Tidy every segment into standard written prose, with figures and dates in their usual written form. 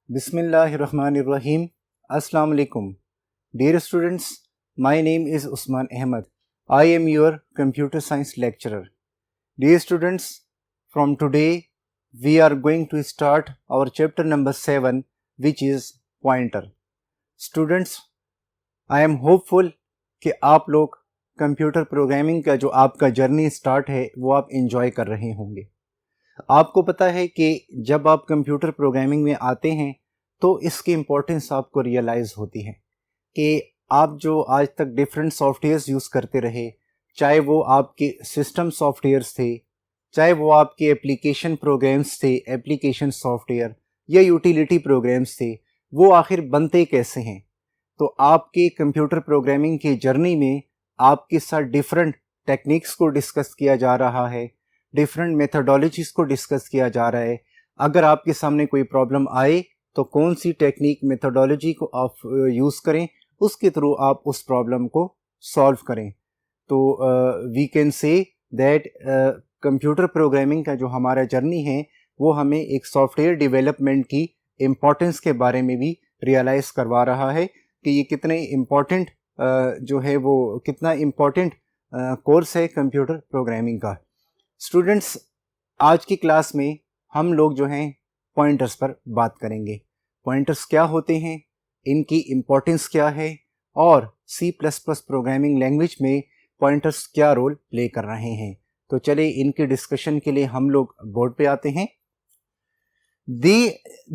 Bismillahirrahmanirrahim. Assalamu alaikum. Dear students, my name is Usman Ahmed. I am your computer science lecturer. Dear students, from today we are going to start our chapter number 7, which is pointer. Students, I am hopeful कि आप लोग computer programming का जो आपका journey start है वो आप enjoy कर रहे होंगे। आपको पता है कि जब आप कंप्यूटर प्रोग्रामिंग में आते हैं तो इसकी इम्पोर्टेंस आपको रियलाइज़ होती है कि आप जो आज तक डिफरेंट सॉफ्टवेयर्स यूज़ करते रहे, चाहे वो आपके सिस्टम सॉफ्टवेयर्स थे, चाहे वो आपके एप्लीकेशन प्रोग्राम्स थे, एप्लीकेशन सॉफ्टवेयर या यूटिलिटी प्रोग्राम्स थे, वो आखिर बनते कैसे हैं। तो आपके कंप्यूटर प्रोग्रामिंग की जर्नी में आपके साथ डिफरेंट टेक्निक्स को डिस्कस किया जा रहा है, डिफरेंट मेथडोलॉजीज़ को डिस्कस किया जा रहा है। अगर आपके सामने कोई प्रॉब्लम आए तो कौन सी टेक्निक मेथडोलॉजी को आप यूज़ करें, उसके थ्रू आप उस प्रॉब्लम को सॉल्व करें। तो we can say that computer programming का जो हमारा जर्नी है वो हमें एक सॉफ्टवेयर डेवलपमेंट की इम्पोर्टेंस के बारे में भी रियलाइज़ करवा रहा है कि ये कितने इम्पोर्टेंट जो है वो कितना इम्पोर्टेंट कोर्स है कंप्यूटर प्रोग्रामिंग का। स्टूडेंट्स, आज की क्लास में हम लोग जो हैं पॉइंटर्स पर बात करेंगे। पॉइंटर्स क्या होते हैं, इनकी इम्पोर्टेंस क्या है और C++ प्रोग्रामिंग लैंग्वेज में पॉइंटर्स क्या रोल प्ले कर रहे हैं। तो चले इनके डिस्कशन के लिए हम लोग बोर्ड पे आते हैं।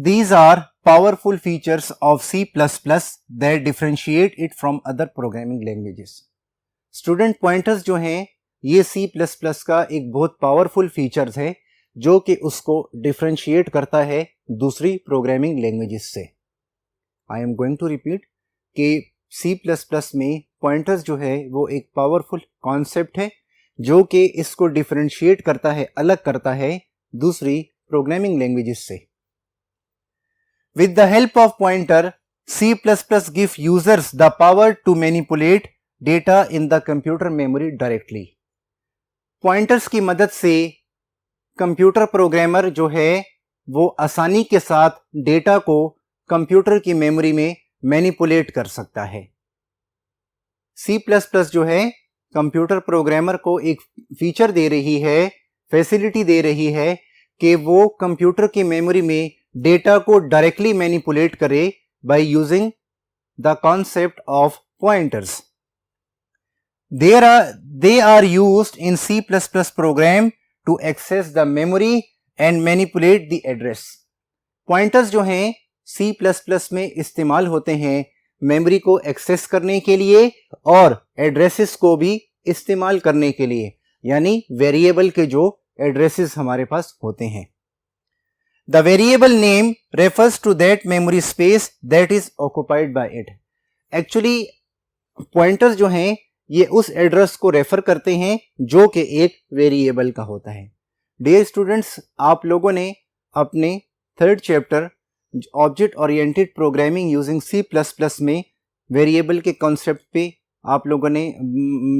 These are powerful features of C++ that differentiate it from other programming languages. Student, pointers जो हैं ये C++ का एक बहुत पावरफुल फीचर्स है जो कि उसको डिफरेंशिएट करता है दूसरी प्रोग्रामिंग लैंग्वेजेस से। I am going to repeat कि C++ में पॉइंटर्स जो है वो एक पावरफुल कॉन्सेप्ट है जो कि इसको डिफरेंशिएट करता है, अलग करता है दूसरी प्रोग्रामिंग लैंग्वेजेस से। With the help of pointer C++ give users the power to manipulate data in the computer memory directly. Pointers की मदद से कंप्यूटर प्रोग्रामर जो है वो आसानी के साथ डेटा को कंप्यूटर की मेमोरी में मैनिपुलेट कर सकता है। C++ जो है कंप्यूटर प्रोग्रामर को एक फीचर दे रही है, फैसिलिटी दे रही है कि वो कंप्यूटर की मेमोरी में डेटा को डायरेक्टली मैनिपुलेट करे by using the concept of pointers. They are used in C++ program to access the memory and manipulate the address. Pointers जो हैं C++ में इस्तेमाल होते हैं मेमोरी को एक्सेस करने के लिए और एड्रेसेस को भी इस्तेमाल करने के लिए, यानी वेरिएबल के जो एड्रेसेस हमारे पास होते हैं। The variable name refers to that memory space that is occupied by it. Actually pointers जो हैं ये उस एड्रेस को रेफर करते हैं जो कि एक वेरिएबल का होता है। डियर स्टूडेंट्स, आप लोगों ने अपने third chapter object oriented programming using C++ में वेरिएबल के कॉन्सेप्ट पे आप लोगों ने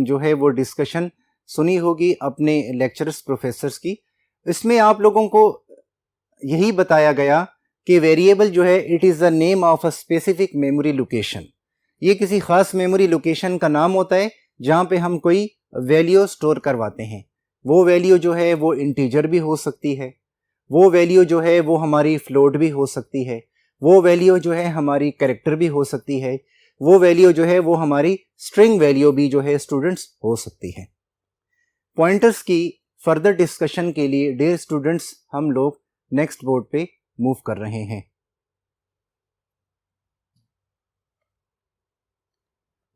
जो है वो डिस्कशन सुनी होगी अपने लेक्चरर्स प्रोफेसर्स की। इसमें आप लोगों को यही बताया गया कि वेरिएबल जो है it is the name of a specific memory location. ये किसी खास मेमोरी लोकेशन का नाम होता है जहाँ पे हम कोई वैल्यू स्टोर करवाते हैं। वो वैल्यू जो है वो इंटीजर भी हो सकती है, वो वैल्यू जो है वो हमारी फ्लोट भी हो सकती है, वो वैल्यू जो है हमारी कैरेक्टर भी हो सकती है, वो वैल्यू जो है वो हमारी स्ट्रिंग वैल्यू भी जो है स्टूडेंट्स हो सकती है। पॉइंटर्स की फर्दर डिस्कशन के लिए डियर स्टूडेंट्स हम लोग नेक्स्ट बोर्ड पे मूव कर रहे हैं।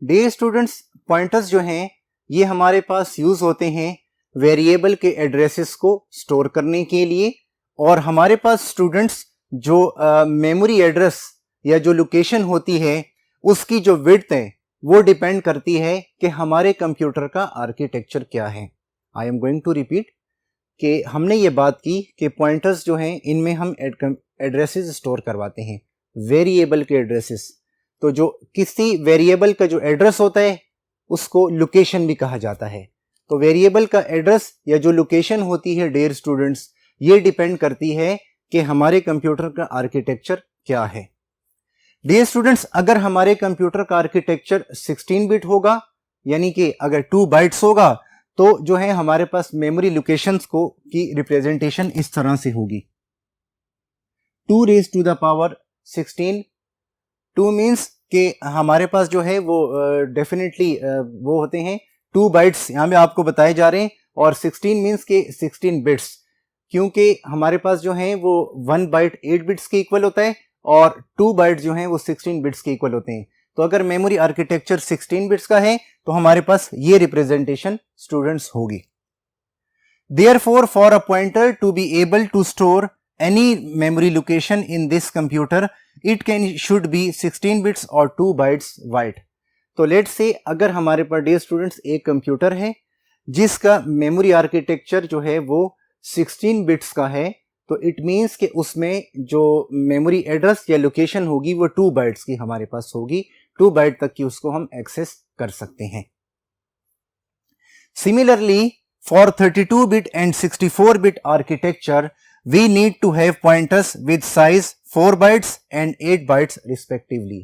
डियर स्टूडेंट्स, पॉइंटर्स जो हैं ये हमारे पास यूज होते हैं वेरिएबल के एड्रेसेस को स्टोर करने के लिए, और हमारे पास स्टूडेंट्स जो मेमोरी एड्रेस या जो लोकेशन होती है उसकी जो विड्थ है वो डिपेंड करती है कि हमारे कंप्यूटर का आर्किटेक्चर क्या है। I am going to repeat कि हमने ये बात की कि पॉइंटर्स जो हैं इनमें हम एड्रेसेस स्टोर करवाते हैं, वेरिएबल के एड्रेसेस। तो जो किसी वेरिएबल का जो एड्रेस होता है उसको लोकेशन भी कहा जाता है। तो वेरिएबल का एड्रेस या जो लोकेशन होती है डियर स्टूडेंट्स, ये डिपेंड करती है कि हमारे कंप्यूटर का आर्किटेक्चर क्या है। डियर स्टूडेंट्स, अगर हमारे कंप्यूटर का आर्किटेक्चर 16 बिट होगा, यानी कि अगर 2 बाइट्स होगा, तो जो है हमारे पास मेमोरी लोकेशंस को की रिप्रेजेंटेशन इस तरह से होगी, 2 raise to the power 16। 2 means कि हमारे पास जो है वो डेफिनेटली वो होते हैं 2 बाइट्स यहाँ पे आपको बताए जा रहे हैं, और 16 मीन्स के 16 बिट्स, क्योंकि हमारे पास जो है वो 1 बाइट 8 बिट्स के इक्वल होता है और 2 बाइट जो है वो 16 बिट्स के इक्वल होते हैं। तो अगर मेमोरी आर्किटेक्चर 16 बिट्स का है तो हमारे पास ये रिप्रेजेंटेशन स्टूडेंट्स होगी। Therefore, for a pointer to be able to store any memory location in this computer, it should be 16 bits or 2 bytes wide. तो लेट्स से अगर हमारे पास डियर स्टूडेंट्स एक कंप्यूटर है जिसका मेमोरी आर्किटेक्चर जो है वो 16 बिट्स का है, तो इट मीन्स कि उसमें जो मेमोरी एड्रेस या लोकेशन होगी वो 2 बाइट्स की हमारे पास होगी, 2 बाइट तक की उसको हम एक्सेस कर सकते हैं। Similarly, for 32-bit and 64-bit architecture, we need to have pointers with size 4 bytes and 8 bytes respectively.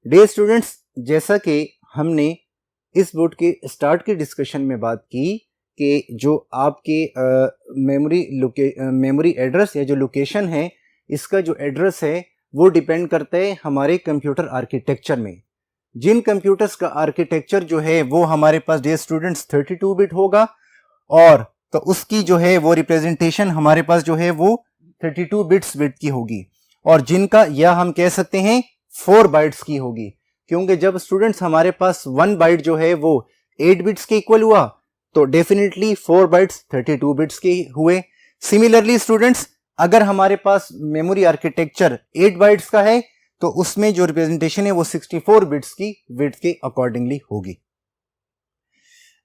Dear students, जैसा कि हमने इस बोर्ड के स्टार्ट के डिस्कशन में बात की कि जो आपके मेमोरी एड्रेस या जो लोकेशन है, इसका जो एड्रेस है वो डिपेंड करता है हमारे कंप्यूटर आर्किटेक्चर में। जिन कंप्यूटर्स का आर्किटेक्चर जो है वो हमारे पास डियर स्टूडेंट्स 32 बिट होगा, और तो उसकी जो है वो रिप्रेजेंटेशन हमारे पास जो है वो 32 बिट्स विड्थ की होगी, और जिनका या हम कह सकते हैं 4 बाइट्स की होगी, क्योंकि जब स्टूडेंट्स हमारे पास 1 बाइट जो है वो 8 बिट्स के इक्वल हुआ तो डेफिनेटली 4 बाइट्स 32 बिट्स के हुए। सिमिलरली स्टूडेंट्स, अगर हमारे पास मेमोरी आर्किटेक्चर 8 बाइट्स का है तो उसमें जो रिप्रेजेंटेशन है वो 64 बिट्स की विड्थ के अकॉर्डिंगली होगी।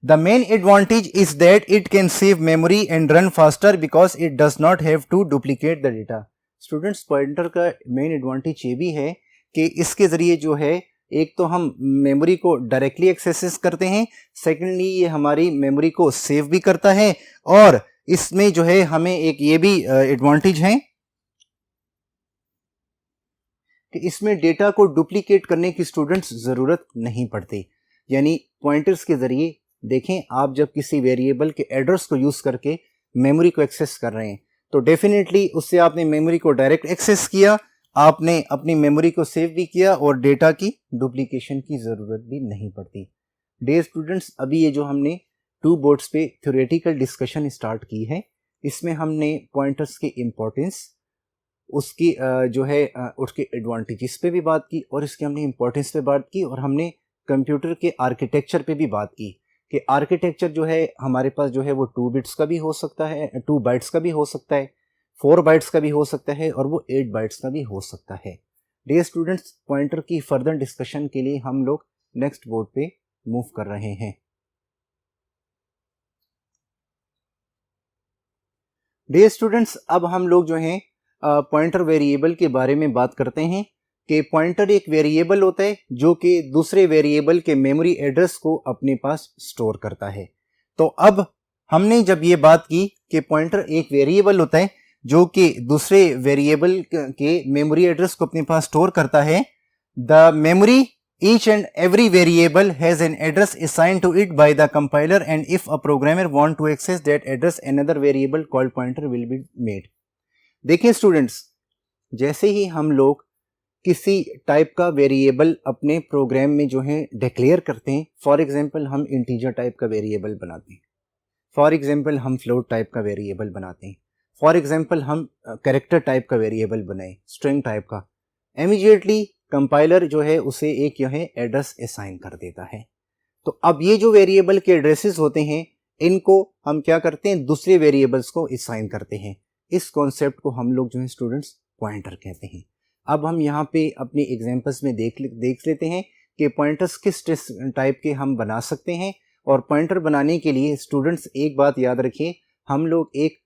The main advantage is that it can save memory and run faster because it does not have to duplicate the data. Students, pointer का मेन एडवांटेज ये भी है कि इसके ज़रिए जो है एक तो हम मेमोरी को डायरेक्टली एक्सेस करते हैं, सेकेंडली ये हमारी मेमोरी को सेव भी करता है, और इसमें जो है हमें एक ये भी एडवांटेज है कि इसमें डेटा को डुप्लीकेट करने की स्टूडेंट्स ज़रूरत नहीं पड़ती। यानी पॉइंटर्स के ज़रिए देखें, आप जब किसी वेरिएबल के एड्रेस को यूज़ करके मेमोरी को एक्सेस कर रहे हैं तो डेफिनेटली उससे आपने मेमोरी को डायरेक्ट एक्सेस किया, आपने अपनी मेमोरी को सेव भी किया, और डेटा की डुप्लीकेशन की ज़रूरत भी नहीं पड़ती। डियर स्टूडेंट्स, अभी ये जो हमने 2 बोर्ड्स पे थ्योरेटिकल डिस्कशन स्टार्ट की है, इसमें हमने पॉइंटर्स के इम्पोर्टेंस, उसकी जो है उसके एडवांटेजेस पे भी बात की, और इसके हमने इम्पोर्टेंस पे बात की, और हमने कंप्यूटर के आर्किटेक्चर पे भी बात की कि आर्किटेक्चर जो है हमारे पास जो है वो 2 बिट्स का भी हो सकता है, 2 बाइट्स का भी हो सकता है, 4 बाइट्स का भी हो सकता है, और वो 8 बाइट्स का भी हो सकता है। डियर स्टूडेंट्स, पॉइंटर की फर्दर डिस्कशन के लिए हम लोग नेक्स्ट बोर्ड पे मूव कर रहे हैं। डियर स्टूडेंट्स, अब हम लोग जो हैं पॉइंटर वेरिएबल के बारे में बात करते हैं कि पॉइंटर एक वेरिएबल होता है जो कि दूसरे वेरिएबल के मेमोरी एड्रेस को अपने पास स्टोर करता है। तो अब हमने जब ये बात की कि पॉइंटर एक वेरिएबल होता है जो कि दूसरे वेरिएबल के मेमोरी एड्रेस को अपने पास स्टोर करता है, the memory each and every variable has an address assigned to it by the compiler, and if a programmer want to access that address another variable called pointer will be made. देखिए students, जैसे ही हम लोग किसी type का variable अपने programme में जो है डिक्लेयर करते हैं, फॉर एग्जांपल हम इंटीजर टाइप का वेरिएबल बनाते हैं, फॉर एग्जांपल हम फ्लोट टाइप का वेरिएबल बनाते हैं, फॉर एग्जांपल हम कैरेक्टर टाइप का वेरिएबल बनाए, स्ट्रिंग टाइप का, इमीडिएटली कंपाइलर जो है उसे एक जो है एड्रेस असाइन कर देता है। तो अब ये जो वेरिएबल के एड्रेसेस होते हैं इनको हम क्या करते हैं, दूसरे वेरिएबल्स को असाइन करते हैं। इस कॉन्सेप्ट को हम लोग जो है स्टूडेंट्स पॉइंटर कहते हैं। अब हम यहाँ पे अपनी एग्जांपल्स में देख लेते हैं कि पॉइंटर्स किस टाइप के हम बना सकते हैं। और पॉइंटर बनाने के लिए स्टूडेंट्स एक बात याद रखिए, हम लोग एक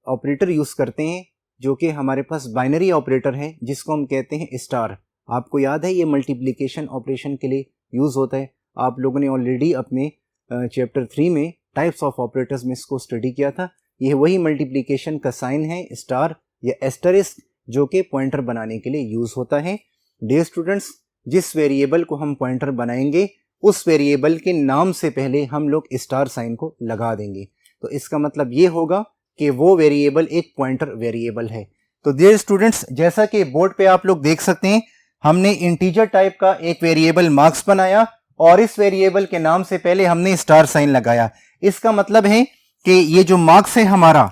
ऑपरेटर यूज़ करते हैं जो कि हमारे पास बाइनरी ऑपरेटर है जिसको हम कहते हैं स्टार। आपको याद है ये मल्टीप्लिकेशन ऑपरेशन के लिए यूज़ होता है। आप लोगों ने ऑलरेडी अपने चैप्टर 3 में टाइप्स ऑफ ऑपरेटर्स में इसको स्टडी किया था। यह वही मल्टीप्लिकेशन का साइन है स्टार या एस्टरिस्क, जो कि पॉइंटर बनाने के लिए यूज होता है। डियर स्टूडेंट्स, जिस वेरिएबल को हम पॉइंटर बनाएंगे उस वेरिएबल के नाम से पहले हम लोग स्टार साइन को लगा देंगे, तो इसका मतलब ये होगा कि वो वेरिएबल एक पॉइंटर वेरिएबल है। तो डियर स्टूडेंट्स, जैसा कि बोर्ड पे आप लोग देख सकते हैं, हमने इंटीजर टाइप का एक वेरिएबल मार्क्स बनाया और इस वेरिएबल के नाम से पहले हमने स्टार साइन लगाया। इसका मतलब है कि ये जो मार्क्स है हमारा,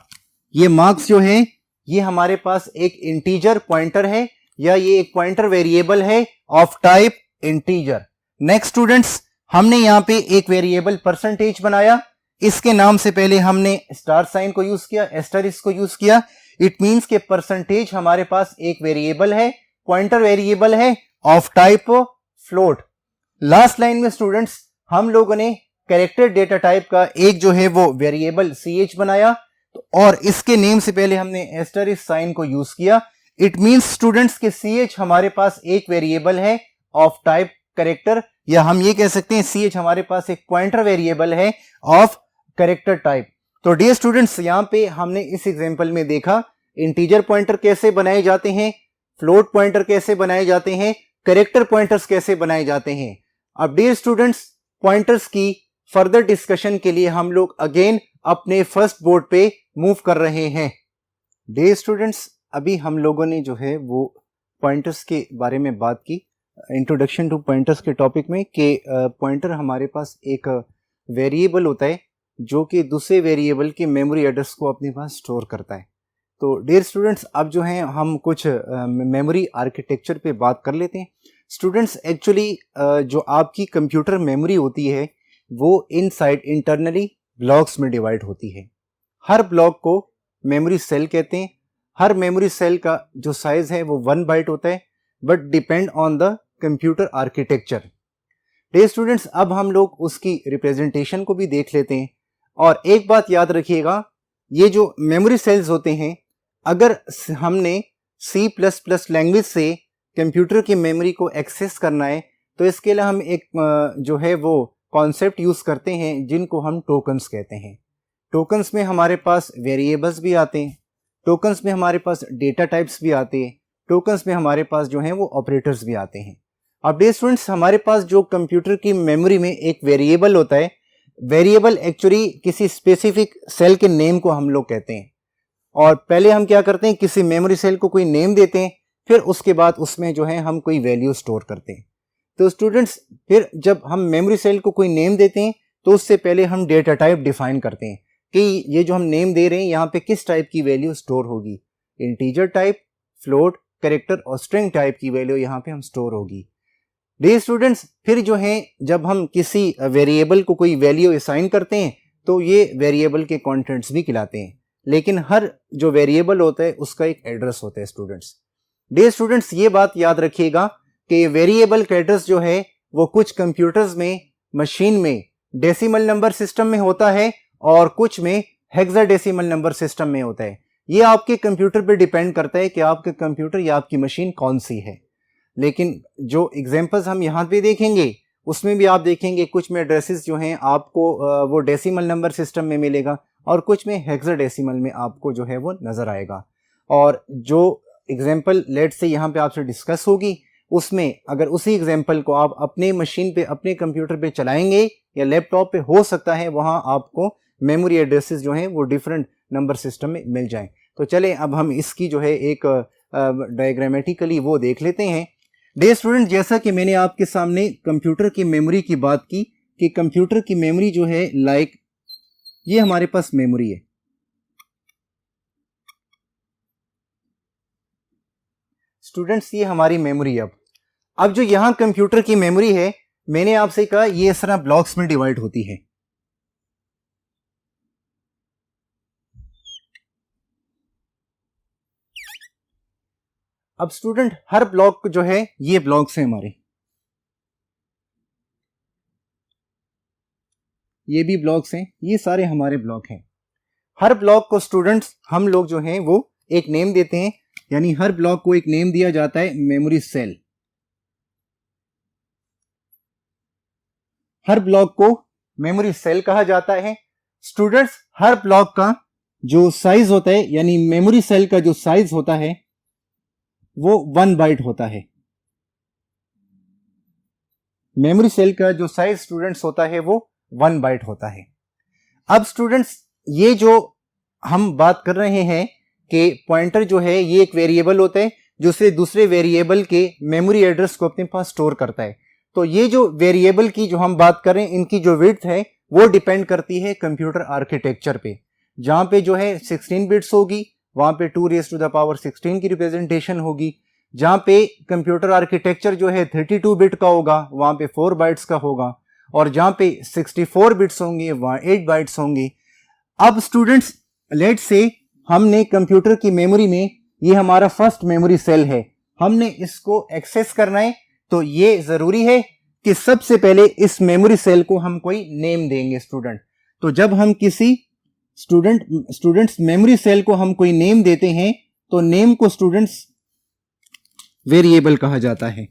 ये मार्क्स जो है ये हमारे पास एक इंटीजर पॉइंटर है या ये एक पॉइंटर वेरिएबल है of type integer. Next students, हमने यहाँ पे एक वेरिएबल परसेंटेज बनाया, इसके नाम से पहले हमने स्टार साइन को यूज किया, एस्टरिस्क को यूज किया। इट मींस के परसेंटेज हमारे पास एक वेरिएबल है, पॉइंटर वेरिएबल है of type float. Last line में स्टूडेंट्स हम लोगों ने कैरेक्टर डेटा टाइप का एक जो है वो वेरिएबल ch बनाया, और इसके नेम से पहले हमने एस्टरिस्क साइन को यूज किया। इट मींस स्टूडेंट्स के ch हमारे पास एक वेरिएबल है ऑफ टाइप कैरेक्टर, या हम ये कह सकते हैं ch हमारे पास एक पॉइंटर वेरिएबल है ऑफ कैरेक्टर टाइप। तो डियर स्टूडेंट्स, यहाँ पे हमने इस एग्जांपल में देखा इंटीजर पॉइंटर कैसे बनाए जाते हैं, फ्लोट पॉइंटर कैसे बनाए जाते हैं, कैरेक्टर पॉइंटर्स कैसे बनाए जाते हैं। अब डियर स्टूडेंट्स, पॉइंटर्स की फर्दर डिस्कशन के लिए हम लोग अगेन अपने फर्स्ट बोर्ड पे मूव कर रहे हैं। डियर स्टूडेंट्स, अभी हम लोगों ने जो है वो पॉइंटर्स के बारे में बात की, इंट्रोडक्शन टू पॉइंटर्स के टॉपिक में, कि पॉइंटर हमारे पास एक वेरिएबल होता है जो कि दूसरे वेरिएबल के मेमोरी एड्रेस को अपने पास स्टोर करता है। तो डियर स्टूडेंट्स, अब जो है हम कुछ मेमोरी आर्किटेक्चर पे बात कर लेते हैं। स्टूडेंट्स, एक्चुअली जो आपकी कंप्यूटर मेमोरी होती है वो इनसाइड इंटरनली ब्लॉक्स में डिवाइड होती है। हर ब्लॉक को मेमोरी सेल कहते हैं। हर मेमोरी सेल का जो साइज है वो 1 बाइट होता है, but depend on the computer architecture. Dear students, अब हम लोग उसकी रिप्रेजेंटेशन को भी देख लेते हैं। और एक बात याद रखिएगा, ये जो मेमोरी सेल्स होते हैं, अगर हमने C++ लैंग्वेज से कंप्यूटर की मेमोरी को एक्सेस करना है तो इसके लिए हम एक जो है वो कॉन्सेप्ट यूज करते हैं जिनको हम टोकन्स कहते हैं। टोकन्स में हमारे पास वेरिएबल्स भी आते हैं, टोकन्स में हमारे पास डेटा टाइप्स भी आते हैं, टोकन्स में हमारे पास जो है वो ऑपरेटर्स भी आते हैं। अब डियर स्टूडेंट्स, हमारे पास जो कंप्यूटर की मेमोरी में एक वेरिएबल होता है, वेरिएबल एक्चुअली किसी स्पेसिफिक सेल के नेम को हम लोग कहते हैं। और पहले हम क्या करते हैं, किसी मेमोरी सेल को कोई नेम देते हैं, फिर उसके बाद उसमें जो है हम कोई वैल्यू स्टोर करते हैं। तो स्टूडेंट्स, फिर जब हम मेमोरी सेल को कोई नेम देते हैं तो उससे पहले हम डेटा टाइप डिफाइन करते हैं कि ये जो हम नेम दे रहे हैं यहाँ पे किस टाइप की वैल्यू स्टोर होगी। इंटीजर टाइप, फ्लोट, कैरेक्टर और स्ट्रिंग टाइप की वैल्यू यहाँ पे हम स्टोर होगी। डियर स्टूडेंट्स, फिर जो है जब हम किसी वेरिएबल को कोई वैल्यू असाइन करते हैं तो ये वेरिएबल के कंटेंट्स भी कहलाते हैं, लेकिन हर जो वेरिएबल होता है उसका एक एड्रेस होता है स्टूडेंट्स। डियर स्टूडेंट्स, ये बात याद रखिएगा कि वेरिएबल का एड्रेस जो है वो कुछ कंप्यूटर्स में, मशीन में डेसिमल नंबर सिस्टम में होता है और कुछ में हेक्साडेसिमल नंबर सिस्टम में होता है। ये आपके कंप्यूटर पे डिपेंड करता है कि आपके कंप्यूटर या आपकी मशीन कौन सी है। लेकिन जो एग्जांपल्स हम यहाँ पे देखेंगे उसमें भी आप देखेंगे कुछ में एड्रेसेस जो हैं आपको वो डेसिमल नंबर सिस्टम में मिलेगा और कुछ में हेक्साडेसिमल में आपको जो है वो नजर आएगा। और जो एग्जांपल लेट से यहाँ पे आपसे डिस्कस होगी उसमें अगर उसी एग्जांपल को आप अपने मशीन पे, अपने कंप्यूटर पे चलाएंगे या लैपटॉप पे, हो सकता है वहाँ आपको मेमोरी एड्रेसेस जो हैं वो डिफरेंट नंबर सिस्टम में मिल जाएं। तो चलें अब हम इसकी जो है एक डायग्रामेटिकली वो देख लेते हैं। डियर स्टूडेंट, जैसा कि मैंने आपके सामने कंप्यूटर की मेमोरी की बात की कि कंप्यूटर की मेमोरी जो है लाइक ये हमारे पास मेमोरी है। स्टूडेंट्स, ये हमारी मेमोरी है। अब जो यहां कंप्यूटर की मेमोरी है, मैंने आपसे कहा ये इस तरह ब्लॉक्स में डिवाइड होती है। अब स्टूडेंट, हर ब्लॉक जो है ये ब्लॉक्स हैं हमारे, ये भी ब्लॉक्स हैं, ये सारे हमारे ब्लॉक हैं। हर ब्लॉक को स्टूडेंट्स हम लोग जो हैं वो एक नेम देते हैं, यानी हर ब्लॉक को एक नेम दिया जाता है मेमोरी सेल। हर ब्लॉक को मेमोरी सेल कहा जाता है। स्टूडेंट्स, हर ब्लॉक का जो साइज होता है, यानी मेमोरी सेल का जो साइज होता है वो 1 बाइट होता है। मेमोरी सेल का जो साइज स्टूडेंट्स होता है वो 1 बाइट होता है। अब स्टूडेंट्स ये जो हम बात कर रहे हैं कि पॉइंटर जो है ये एक वेरिएबल होता है जो से दूसरे वेरिएबल के मेमोरी एड्रेस को अपने पास स्टोर करता है। तो ये जो वेरिएबल की जो हम बात कर रहे हैं इनकी जो विड्थ है वो डिपेंड करती है कंप्यूटर आर्किटेक्चर पे। जहां पे जो है 16 बिट्स होगी वहां पे 2⁻16 की रिप्रेजेंटेशन होगी। जहां पे कंप्यूटर आर्किटेक्चर जो है 32 बिट का होगा वहां पे 4 बाइट्स का होगा, और जहां पे 64 बिट्स होंगे वहां 8 बाइट्स होंगे। अब स्टूडेंट्स लेट्स से हमने कंप्यूटर की मेमोरी में ये हमारा फर्स्ट मेमोरी सेल है, हमने इसको एक्सेस करना है, तो ये जरूरी है कि सबसे पहले इस मेमोरी सेल को हम कोई नेम देंगे स्टूडेंट। तो जब हम किसी स्टूडेंट्स मेमोरी सेल को हम कोई नेम देते हैं तो नेम को स्टूडेंट्स वेरिएबल कहा जाता है।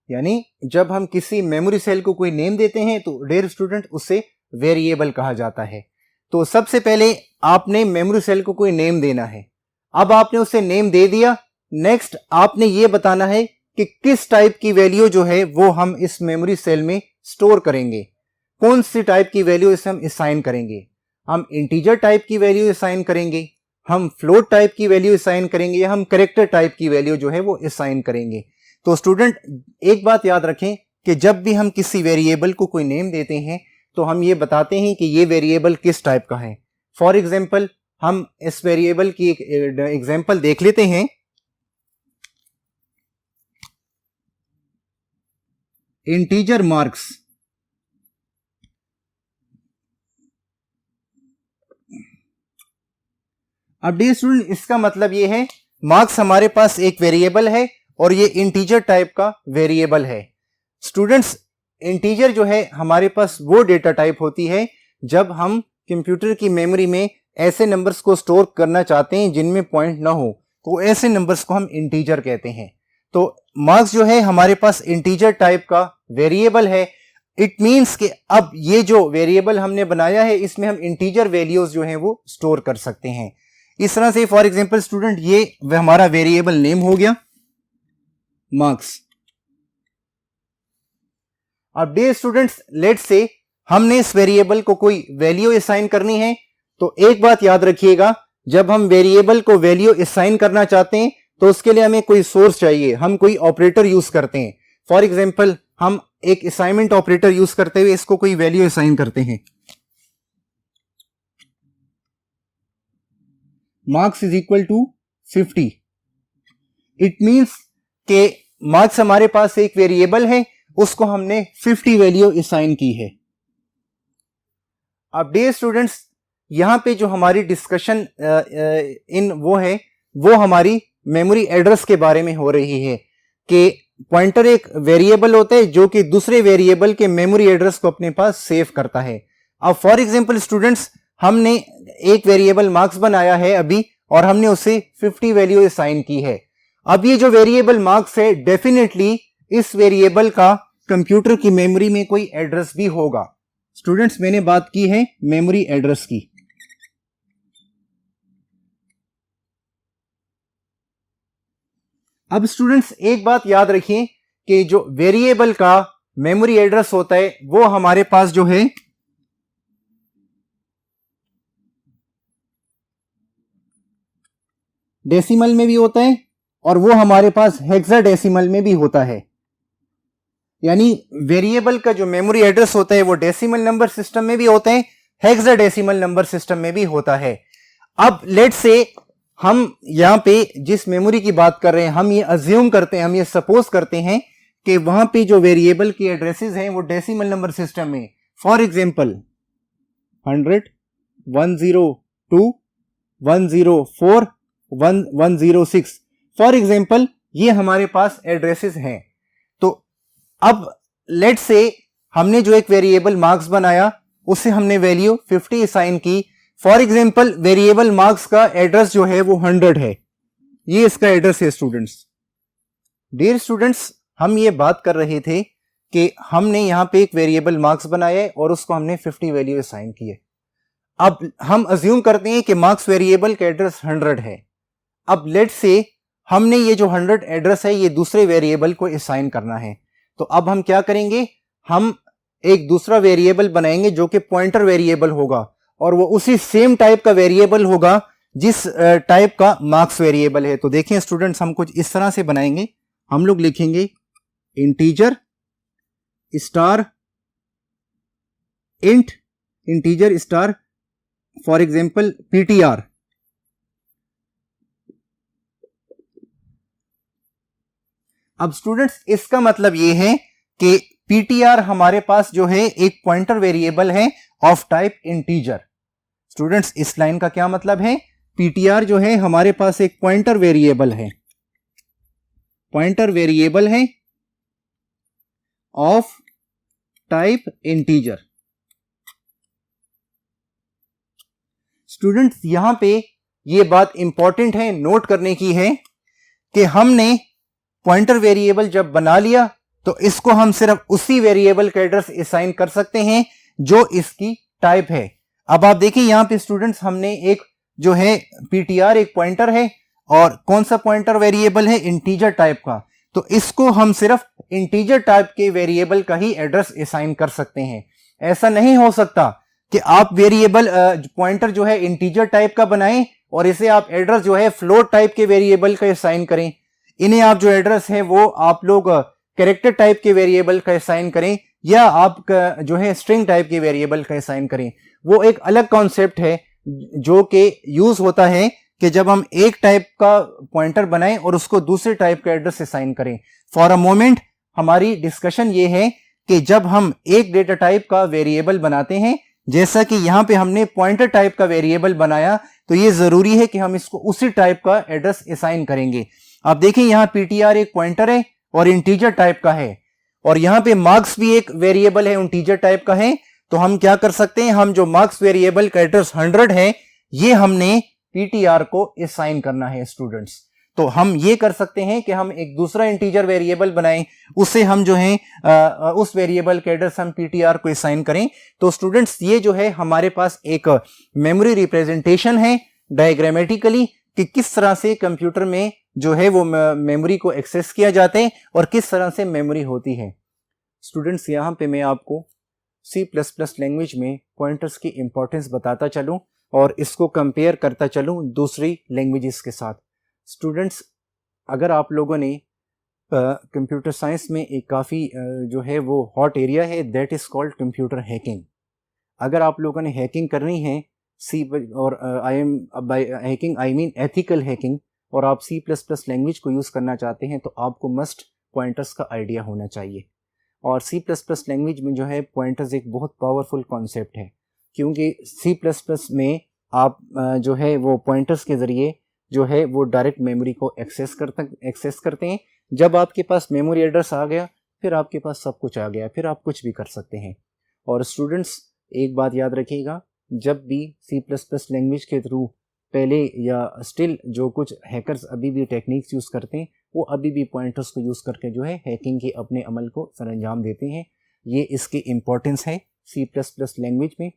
यानी जब हम किसी मेमोरी सेल को कोई नेम देते हैं तो डियर स्टूडेंट उसे वेरिएबल कहा जाता है। तो सबसे पहले आपने मेमोरी सेल को कोई नेम देना है। अब आपने उसे नेम दे दिया, नेक्स्ट आपने ये बताना है कि किस टाइप की वैल्यू जो है वो हम इस मेमोरी सेल में स्टोर करेंगे, कौन सी टाइप की वैल्यू इसे हम असाइन करेंगे। हम इंटीजर टाइप की वैल्यू असाइन करेंगे, हम फ्लोट टाइप की वैल्यू असाइन करेंगे, या हम कैरेक्टर टाइप की वैल्यू जो है वो असाइन करेंगे। तो स्टूडेंट एक बात याद रखें कि जब भी हम किसी वेरिएबल को कोई नेम देते हैं तो हम ये बताते हैं कि ये वेरिएबल किस टाइप का है। फॉर एग्जाम्पल हम इस वेरिएबल की एक एग्जाम्पल देख लेते हैं। Integer marks. अब डियर स्टूडेंट इसका मतलब ये है मार्क्स हमारे पास एक वेरिएबल है और ये इंटीजर टाइप का वेरिएबल है। स्टूडेंट्स इंटीजर जो है हमारे पास वो डेटा टाइप होती है जब हम कंप्यूटर की मेमोरी में ऐसे नंबर्स को स्टोर करना चाहते हैं जिनमें पॉइंट ना हो, तो ऐसे नंबर्स को हम इंटीजर कहते हैं। तो मार्क्स जो है हमारे पास इंटीजर टाइप का वेरिएबल है। इट मींस कि अब ये जो वेरिएबल हमने बनाया है इसमें हम इंटीजर वैल्यूज जो है वो स्टोर कर सकते हैं। इस तरह से फॉर एग्जांपल स्टूडेंट ये हमारा वेरिएबल नेम हो गया मार्क्स। अब डियर स्टूडेंट्स लेट्स से हमने इस वेरिएबल को कोई वैल्यू असाइन करनी है, तो एक बात याद रखिएगा, जब हम वेरिएबल को वैल्यू असाइन करना चाहते हैं तो उसके लिए हमें कोई सोर्स चाहिए, हम कोई ऑपरेटर यूज करते हैं। फॉर एग्जांपल हम एक असाइनमेंट ऑपरेटर यूज करते हुए इसको कोई वैल्यू असाइन करते हैं। Marks is equal to 50। It means के मार्क्स हमारे पास एक वेरिएबल है, उसको हमने 50 वैल्यू असाइन की है। अब डियर स्टूडेंट्स यहां पे जो हमारी डिस्कशन वो हमारी मेमोरी एड्रेस के बारे में हो रही है कि पॉइंटर एक वेरिएबल होता है जो कि दूसरे वेरिएबल के मेमोरी एड्रेस को अपने पास सेव करता है। अब फॉर एग्जांपल स्टूडेंट्स हमने एक वेरिएबल मार्क्स बनाया है अभी और हमने उसे 50 वैल्यू असाइन की है। अब ये जो वेरिएबल मार्क्स है डेफिनेटली इस वेरिएबल का कंप्यूटर की मेमोरी में कोई एड्रेस भी होगा। स्टूडेंट्स मैंने बात की है मेमोरी एड्रेस की। अब स्टूडेंट्स एक बात याद रखिए कि जो वेरिएबल का मेमोरी एड्रेस होता है वो हमारे पास जो है डेसिमल में भी होता है और वो हमारे पास हेक्साडेसिमल में भी होता है। यानी वेरिएबल का जो मेमोरी एड्रेस होता है वो डेसिमल नंबर सिस्टम में भी होता है, हेक्साडेसिमल नंबर सिस्टम में भी होता है। अब लेट्स से हम यहां पे जिस मेमोरी की बात कर रहे हैं हम ये अज्यूम करते हैं, हम ये सपोज करते हैं कि वहां पे जो वेरिएबल की एड्रेसेस हैं वो डेसिमल नंबर सिस्टम में, फॉर एग्जांपल 100, 102, 104, 106 फॉर एग्जांपल ये हमारे पास एड्रेसेस हैं। तो अब लेट्स से हमने जो एक वेरिएबल मार्क्स बनाया उसे हमने वैल्यू 50 असाइन की। फॉर एग्जांपल वेरिएबल मार्क्स का एड्रेस जो है वो 100 है, ये इसका एड्रेस है स्टूडेंट्स। डियर स्टूडेंट्स हम ये बात कर रहे थे कि हमने यहां पे एक वेरिएबल मार्क्स बनाया है और उसको हमने 50 वैल्यू असाइन की है। अब हम अज्यूम करते हैं कि मार्क्स वेरिएबल का एड्रेस 100 है। अब लेट से हमने ये जो 100 एड्रेस है ये दूसरे वेरिएबल को असाइन करना है, तो अब हम क्या करेंगे, हम एक दूसरा वेरिएबल बनाएंगे जो कि पॉइंटर वेरिएबल होगा, और वो उसी सेम टाइप का वेरिएबल होगा जिस टाइप का मार्क्स वेरिएबल है। तो देखें स्टूडेंट्स, हम कुछ इस तरह से बनाएंगे। हम लोग लिखेंगे integer star int, integer star for example PTR. अब स्टूडेंट्स इसका मतलब ये है कि पीटीआर हमारे पास जो है एक पॉइंटर वेरिएबल है ऑफ टाइप इंटीजर। स्टूडेंट्स इस लाइन का क्या मतलब है, पीटीआर जो है हमारे पास एक पॉइंटर वेरिएबल है, पॉइंटर वेरिएबल है ऑफ टाइप इंटीजर। स्टूडेंट्स यहां पे ये बात इंपॉर्टेंट है, नोट करने की है कि हमने पॉइंटर वेरिएबल जब बना लिया तो इसको हम सिर्फ उसी वेरिएबल का एड्रेस असाइन कर सकते हैं जो इसकी टाइप है। अब आप देखिए यहां पे स्टूडेंट्स, हमने एक जो है पीटीआर एक पॉइंटर है, और कौन सा पॉइंटर वेरिएबल है, इंटीजर टाइप का, तो इसको हम सिर्फ इंटीजर टाइप के वेरिएबल का ही एड्रेस असाइन कर सकते हैं। ऐसा नहीं हो सकता कि आप वेरिएबल पॉइंटर जो है इंटीजर टाइप का बनाएं और इसे आप एड्रेस जो है फ्लोट टाइप के वेरिएबल का असाइन करें। इन्हें आप जो एड्रेस है वो आप लोग कैरेक्टर टाइप के वेरिएबल का असाइन करें, या आप जो है स्ट्रिंग टाइप के वेरिएबल का असाइन करें। वो एक अलग कॉन्सेप्ट है जो कि यूज होता है कि जब हम एक टाइप का पॉइंटर बनाएं और उसको दूसरे टाइप का एड्रेस असाइन करें। फॉर अ मोमेंट हमारी डिस्कशन ये है कि जब हम एक डेटा टाइप का वेरिएबल बनाते हैं, जैसा कि यहां पे हमने पॉइंटर टाइप का वेरिएबल बनाया, तो ये जरूरी है कि हम इसको उसी टाइप का एड्रेस असाइन करेंगे। आप देखें यहां पीटीआर एक पॉइंटर है और इंटीजर टाइप का है, और यहां पे मार्क्स भी एक वेरिएबल है, इंटीजर टाइप का है। तो हम क्या कर सकते हैं, हम जो मार्क्स वेरिएबल का एड्रेस 100 है ये हमने पीटीआर को असाइन करना है स्टूडेंट्स। तो हम ये कर सकते हैं कि हम एक दूसरा इंटीजर वेरिएबल बनाएं, उससे हम जो है उस वेरिएबल के एड्रेस हम पीटीआर को असाइन करें। तो स्टूडेंट्स ये जो है हमारे पास एक मेमोरी रिप्रेजेंटेशन है डायग्रामेटिकली कि किस तरह से कंप्यूटर में जो है वो मेमोरी को एक्सेस किया जाता है और किस तरह से मेमोरी होती है। स्टूडेंट्स यहाँ पे मैं आपको C++ लैंग्वेज में पॉइंटर्स की इंपॉर्टेंस बताता चलूं और इसको कंपेयर करता चलूं दूसरी लैंग्वेजेस के साथ। स्टूडेंट्स अगर आप लोगों ने कंप्यूटर साइंस में एक काफ़ी जो है वो हॉट एरिया है, that is called computer hacking. अगर आप लोगों ने हैकिंग करनी है सी और by hacking I mean ethical hacking, और आप C++ लैंग्वेज को यूज़ करना चाहते हैं तो आपको मस्ट पॉइंटर्स का आइडिया होना चाहिए। और C++ लैंग्वेज में जो है पॉइंटर्स एक बहुत पावरफुल कॉन्सेप्ट है, क्योंकि C++ में आप जो है वो पॉइंटर्स के ज़रिए जो है वो डायरेक्ट मेमोरी को एक्सेस करते हैं। जब आपके पास मेमोरी एड्रेस आ गया फिर आपके पास सब कुछ आ गया, फिर आप कुछ भी कर सकते हैं। और स्टूडेंट्स एक बात याद रखिएगा, जब भी C++ लैंग्वेज के थ्रू पहले या स्टिल जो कुछ हैकर्स अभी भी टेक्निक्स यूज़ करते हैं वो अभी भी पॉइंटर्स को यूज़ करके जो है हैकिंग के अपने अमल को सरअंजाम देते हैं। ये इसकी इम्पोर्टेंस है C++ लैंग्वेज में।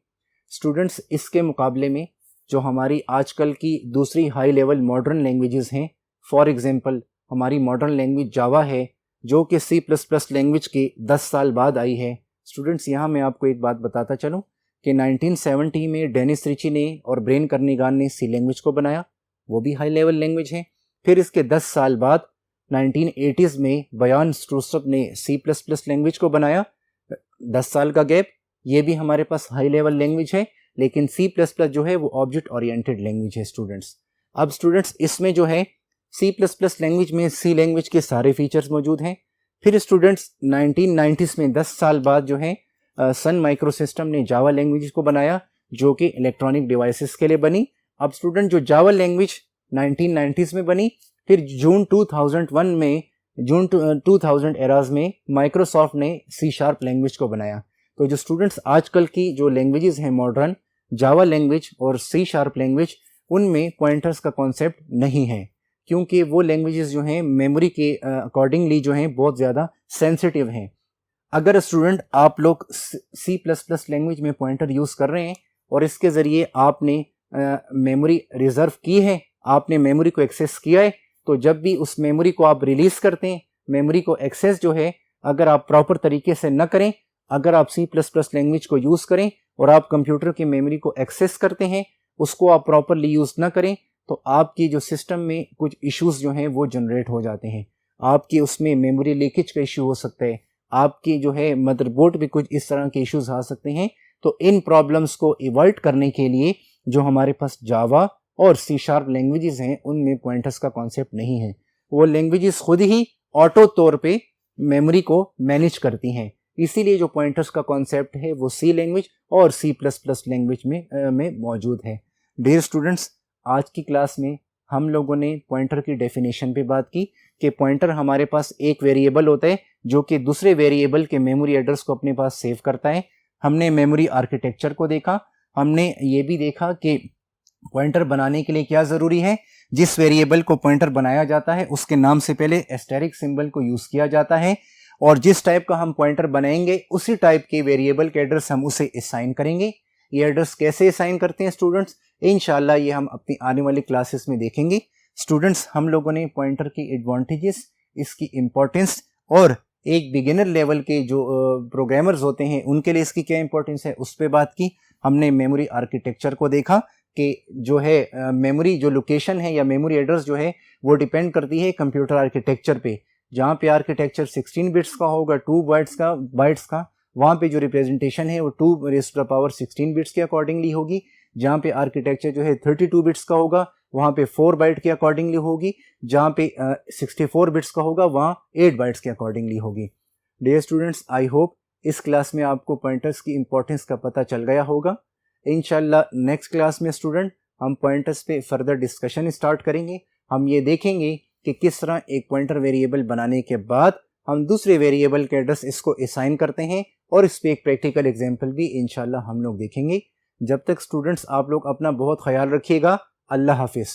स्टूडेंट्स इसके मुकाबले में जो हमारी आजकल की दूसरी हाई लेवल मॉडर्न लैंग्वेजेस हैं, फॉर एग्जांपल हमारी मॉडर्न लैंग्वेज जावा है जो कि C++ लैंग्वेज के 10 साल बाद आई है। स्टूडेंट्स यहाँ मैं आपको एक बात बताता चलूँ कि 1970 में डेनिस रिची ने और ब्रेन कर्निगान ने सी लैंग्वेज को बनाया, वो भी हाई लेवल लैंग्वेज है। फिर इसके 10 साल बाद 1980s में बयान स्ट्रूस्ट्रप ने C++ लैंग्वेज को बनाया। 10 साल का गैप, ये भी हमारे पास हाई लेवल लैंग्वेज है, लेकिन C++ जो है वो ऑब्जेक्ट ओरिएंटेड लैंग्वेज है स्टूडेंट्स। अब स्टूडेंट्स इसमें जो है C++ लैंग्वेज में सी लैंग्वेज के सारे फीचर्स मौजूद हैं। फिर स्टूडेंट्स 1990s में 10 साल बाद जो है सन माइक्रोसिस्टम ने जावा लैंग्वेज को बनाया जो कि इलेक्ट्रॉनिक डिवाइसेस के लिए बनी। अब स्टूडेंट जो जावा लैंग्वेज 1990s में बनी, फिर जून 2000 एराज में माइक्रोसॉफ्ट ने C# लैंग्वेज को बनाया। तो जो स्टूडेंट्स आजकल की जो लैंग्वेजेस हैं मॉडर्न, जावा लैंग्वेज और C# लैंग्वेज, उनमें पॉइंटर्स का कॉन्सेप्ट नहीं है, क्योंकि वो लैंग्वेजेस जो हैं मेमोरी के अकॉर्डिंगली जो हैं बहुत ज़्यादा सेंसिटिव हैं। अगर स्टूडेंट आप लोग C++ लैंग्वेज में पॉइंटर यूज़ कर रहे हैं और इसके ज़रिए आपने मेमोरी रिज़र्व की है, आपने मेमोरी को एक्सेस किया है, तो जब भी उस मेमोरी को आप रिलीज़ करते हैं, मेमोरी को एक्सेस जो है अगर आप प्रॉपर तरीके से न करें, अगर आप C++ लैंग्वेज को यूज़ करें और आप कंप्यूटर की मेमोरी को एक्सेस करते हैं, उसको आप प्रॉपरली यूज़ ना करें, तो आपकी जो सिस्टम में कुछ इश्यूज़ जो हैं वो जनरेट हो जाते हैं। आपकी उसमें मेमोरी लीकेज का इशू हो सकता है, आपकी जो है मदरबोर्ड भी कुछ इस तरह के इश्यूज आ सकते हैं। तो इन प्रॉब्लम्स को अवॉइड करने के लिए जो हमारे पास जावा और C# लैंग्वेजेस हैं उनमें पॉइंटर्स का कॉन्सेप्ट नहीं है। वो लैंग्वेजेस खुद ही ऑटो तौर पे मेमोरी को मैनेज करती हैं, इसीलिए जो पॉइंटर्स का कॉन्सेप्ट है वो C लैंग्वेज और C++ लैंग्वेज में मौजूद है। डियर स्टूडेंट्स, आज की क्लास में हम लोगों ने पॉइंटर की डेफिनेशन पे बात की कि पॉइंटर हमारे पास एक वेरिएबल होता है जो कि दूसरे वेरिएबल के मेमोरी एड्रेस को अपने पास सेव करता है। हमने मेमोरी आर्किटेक्चर को देखा, हमने ये भी देखा कि पॉइंटर बनाने के लिए क्या ज़रूरी है। जिस वेरिएबल को पॉइंटर बनाया जाता है उसके नाम से पहले एस्टेरिक सिंबल को यूज़ किया जाता है, और जिस टाइप का हम पॉइंटर बनाएंगे उसी टाइप के वेरिएबल के एड्रेस हम उसे असाइन करेंगे। ये एड्रेस कैसे असाइन करते हैं स्टूडेंट्स, इंशाल्लाह ये हम अपनी आने वाली क्लासेस में देखेंगे। स्टूडेंट्स, हम लोगों ने पॉइंटर की एडवांटेजेस, इसकी इम्पोर्टेंस और एक बिगिनर लेवल के जो प्रोग्रामर्स होते हैं उनके लिए इसकी क्या इंपॉर्टेंस है उस पर बात की। हमने मेमोरी आर्किटेक्चर को देखा कि जो है मेमोरी जो लोकेशन है या मेमोरी एड्रेस जो है वो डिपेंड करती है कंप्यूटर आर्किटेक्चर पे। जहाँ पे आर्किटेक्चर 16 बिट्स का होगा, 2 बाइट्स का, वहाँ पे जो रिप्रेजेंटेशन है वो 2⁻16 बिट्स के अकॉर्डिंगली होगी। जहाँ पे आर्किटेक्चर जो है 32 बिट्स का होगा वहाँ पे 4 बाइट के अकॉर्डिंगली होगी। जहाँ पे 64 बिट्स का होगा वहाँ 8 बाइट्स के अकॉर्डिंगली होगी। डियर स्टूडेंट्स, आई होप इस क्लास में आपको पॉइंटर्स की इंपॉर्टेंस का पता चल गया होगा। इंशाल्लाह नेक्स्ट क्लास में स्टूडेंट हम पॉइंटर्स पे फर्दर डिस्कशन स्टार्ट करेंगे। हम ये देखेंगे कि किस तरह एक पॉइंटर वेरिएबल बनाने के बाद हम दूसरे वेरिएबल के एड्रेस इसको असाइन करते हैं, और इस पे एक प्रैक्टिकल एग्जाम्पल भी इंशाल्लाह हम लोग देखेंगे। जब तक स्टूडेंट्स आप लोग अपना बहुत ख्याल रखिएगा। अल्लाह हाफिज़।